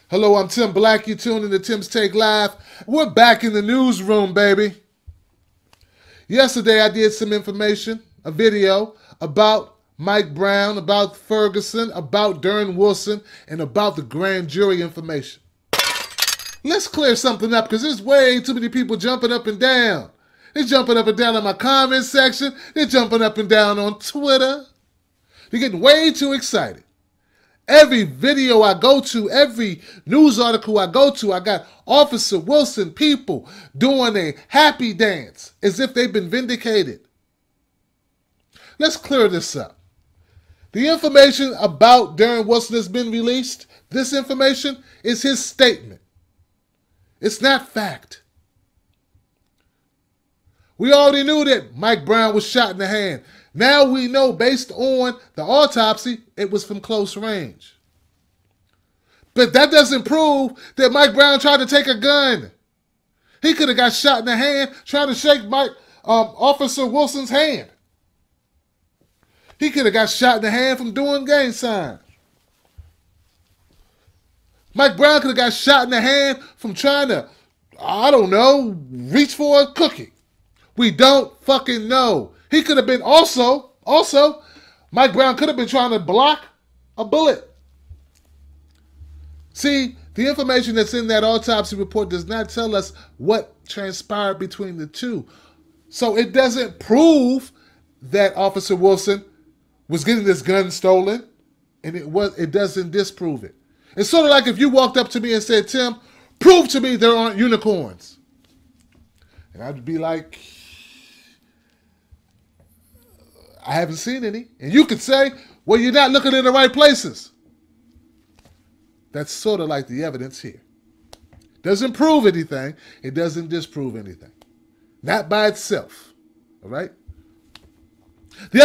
Hello, I'm Tim Black. You tuned in to Tim's Take Live. We're back in the newsroom, baby. Yesterday, I did some information, a video about Mike Brown, about Ferguson, about Darren Wilson, and about the grand jury information. Let's clear something up because there's way too many people jumping up and down. They're jumping up and down in my comment section. They're jumping up and down on Twitter. They're getting way too excited. Every video I go to, every news article I go to, I got Officer Wilson people doing a happy dance as if they've been vindicated. Let's clear this up. The information about Darren Wilson has been released. This information is his statement. It's not fact. We already knew that Mike Brown was shot in the hand. Now we know, based on the autopsy, it was from close range. But that doesn't prove that Mike Brown tried to take a gun. He could have got shot in the hand trying to shake Officer Wilson's hand. He could have got shot in the hand from doing gang signs. Mike Brown could have got shot in the hand from trying to, I don't know, reach for a cookie. We don't fucking know. He could have been also, Mike Brown could have been trying to block a bullet. See, the information that's in that autopsy report does not tell us what transpired between the two. So it doesn't prove that Officer Wilson was getting this gun stolen, and it doesn't disprove it. It's sort of like if you walked up to me and said, Tim, prove to me there aren't unicorns. And I'd be like, I haven't seen any. And you could say, well, you're not looking in the right places. That's sort of like the evidence here. Doesn't prove anything. It doesn't disprove anything. Not by itself. All right? The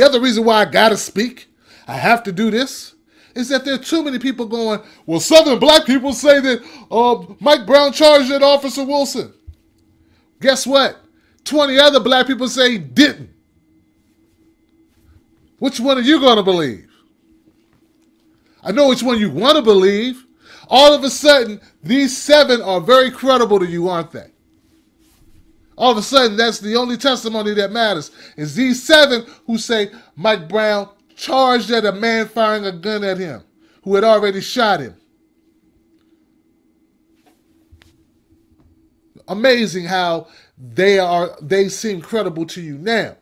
other reason why I gotta speak, I have to do this, is that there are too many people going, well, Southern black people say that Mike Brown charged at Officer Wilson. Guess what? 20 other black people say he didn't. Which one are you going to believe? I know which one you want to believe. All of a sudden, these 7 are very credible to you, aren't they? All of a sudden, that's the only testimony that matters, is these 7 who say Mike Brown charged at a man firing a gun at him who had already shot him. Amazing how they seem credible to you now.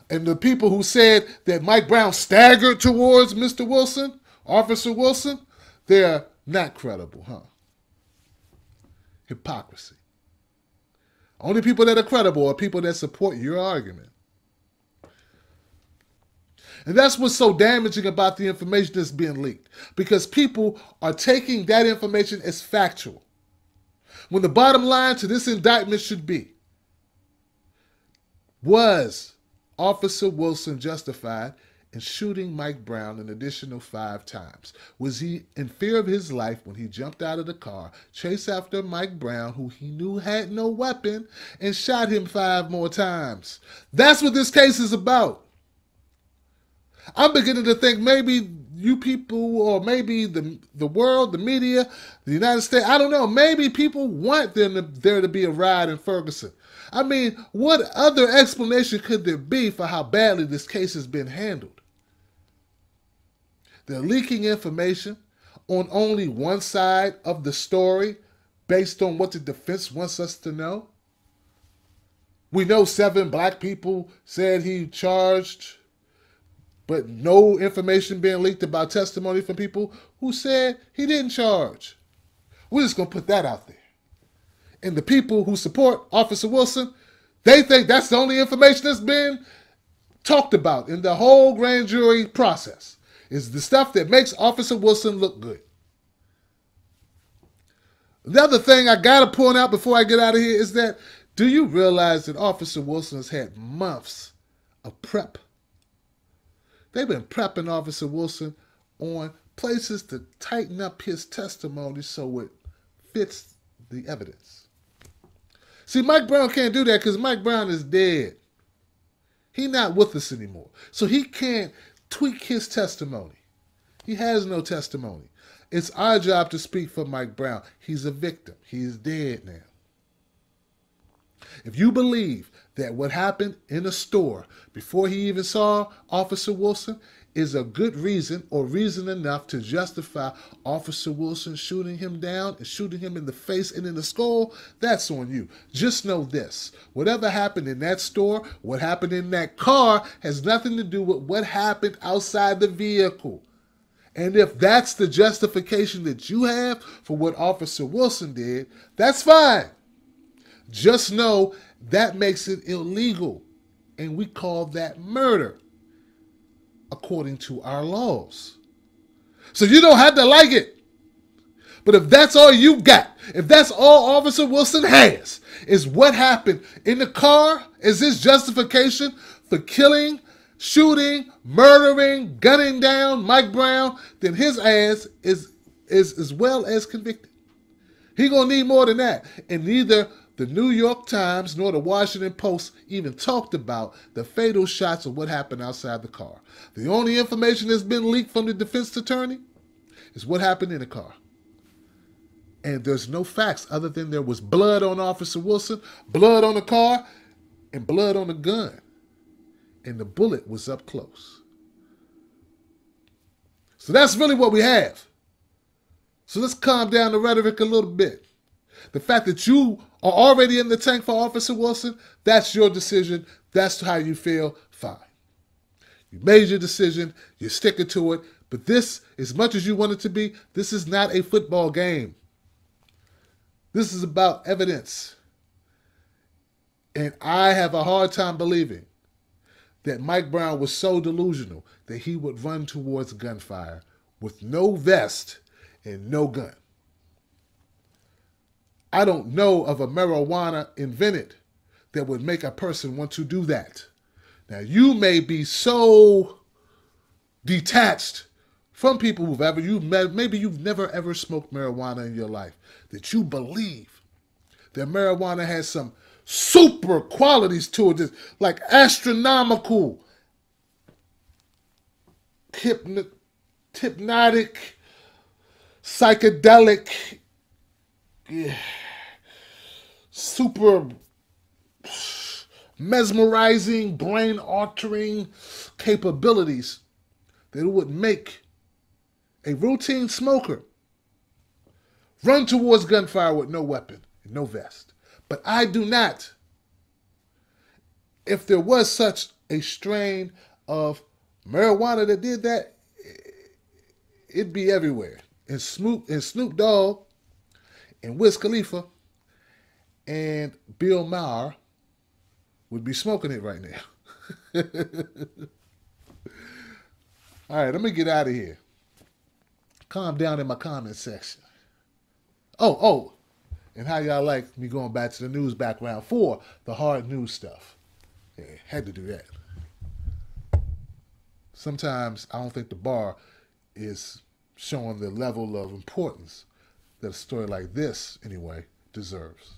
And the people who said that Mike Brown staggered towards Mr. Wilson, Officer Wilson, they're not credible, huh? Hypocrisy. Only people that are credible are people that support your argument. And that's what's so damaging about the information that's being leaked, because people are taking that information as factual. When the bottom line to this indictment should be, was Officer Wilson justified in shooting Mike Brown an additional 5 times? Was he in fear of his life when he jumped out of the car, chased after Mike Brown, who he knew had no weapon, and shot him 5 more times? That's what this case is about. I'm beginning to think maybe you people, or maybe the world, the media, the United States, I don't know, maybe people want there to be a riot in Ferguson. I mean, what other explanation could there be for how badly this case has been handled? They're leaking information on only one side of the story based on what the defense wants us to know. We know 7 black people said he charged, but no information being leaked about testimony from people who said he didn't charge. We're just going to put that out there. And the people who support Officer Wilson, they think that's the only information that's been talked about in the whole grand jury process, is the stuff that makes Officer Wilson look good. The other thing I got to point out before I get out of here is that, do you realize that Officer Wilson has had months of prep? They've been prepping Officer Wilson on places to tighten up his testimony so it fits the evidence. See, Mike Brown can't do that because Mike Brown is dead. He's not with us anymore. So he can't tweak his testimony. He has no testimony. It's our job to speak for Mike Brown. He's a victim. He's dead now. If you believe that what happened in a store before he even saw Officer Wilson is a good reason or reason enough to justify Officer Wilson shooting him down and shooting him in the face and in the skull, that's on you. Just know this. Whatever happened in that store, what happened in that car has nothing to do with what happened outside the vehicle. And if that's the justification that you have for what Officer Wilson did, that's fine. Just know that makes it illegal. And we call that murder, according to our laws. So you don't have to like it. But if that's all you got, if that's all Officer Wilson has, is what happened in the car, is his justification for killing, shooting, murdering, gunning down Mike Brown, then his ass is as well as convicted. He gonna need more than that. And neither the New York Times nor the Washington Post even talked about the fatal shots of what happened outside the car. The only information that's been leaked from the defense attorney is what happened in the car. And there's no facts other than there was blood on Officer Wilson, blood on the car, and blood on the gun. And the bullet was up close. So that's really what we have. So let's calm down the rhetoric a little bit. The fact that you are already in the tank for Officer Wilson, that's your decision. That's how you feel. Fine. You made your decision. You're sticking to it. But this, as much as you want it to be, this is not a football game. This is about evidence. And I have a hard time believing that Mike Brown was so delusional that he would run towards gunfire with no vest and no gun. I don't know of a marijuana invented that would make a person want to do that. Now, you may be so detached from people who've ever, maybe you've never ever smoked marijuana in your life, that you believe that marijuana has some super qualities to it, like astronomical, hypnotic, psychedelic, super mesmerizing, brain-altering capabilities that would make a routine smoker run towards gunfire with no weapon and no vest. But I do not. If there was such a strain of marijuana that did that, it'd be everywhere. And Snoop Dogg and Wiz Khalifa and Bill Maher would be smoking it right now. All right, let me get out of here. Calm down in my comment section. Oh, and how y'all like me going back to the news background for the hard news stuff. Yeah, had to do that. Sometimes I don't think the bar is showing the level of importance that a story like this, anyway, deserves.